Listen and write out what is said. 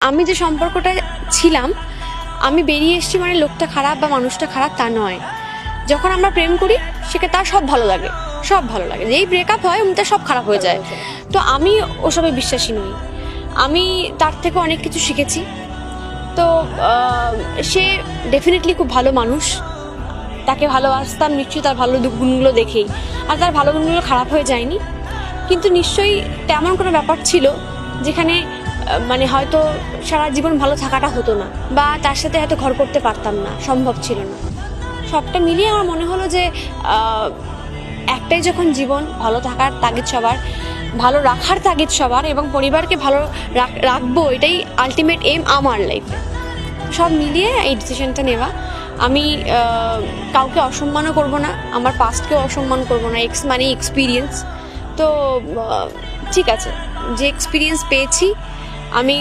আমি যে সম্পর্কটা ছিলাম, আমি বেরিয়ে এসেছি মানে লোকটা খারাপ বা মানুষটা খারাপ তা নয়। যখন আমরা প্রেম করি সেটা তার সব ভালো লাগে, সব ভালো লাগে, যেই ব্রেকআপ হয় তার সব খারাপ হয়ে যায়। তো আমি ওসবে বিশ্বাসী নই। আমি তার থেকে অনেক কিছু শিখেছি। তো সে ডেফিনেটলি খুব ভালো মানুষ, তাকে ভালোবাসতাম নিশ্চয়ই তার ভালো গুণগুলো দেখেই, আর তার ভালো গুণগুলো খারাপ হয়ে যায়নি। কিন্তু নিশ্চয়ই তেমন কোনো ব্যাপার ছিল যেখানে মানে হয়তো সারা জীবন ভালো থাকাটা হতো না, বা তার সাথে হয়তো ঘর করতে পারতাম না, সম্ভব ছিল না। সবটা মিলিয়ে আমার মনে হলো যে একটাই যখন জীবন, ভালো থাকার তাগিদ সবার, ভালো রাখার তাগিদ সবার, এবং পরিবারকে ভালো রাখবো, এটাই আলটিমেট এম আমার লাইফে। সব মিলিয়ে এই ডিসিশনটা নেওয়া। আমি কাউকে অসম্মানও করব না, আমার পাস্টকেও অসম্মান করব না। এক্স মানে এক্সপিরিয়েন্স। তো ঠিক আছে, যে এক্সপিরিয়েন্স পেয়েছি আমি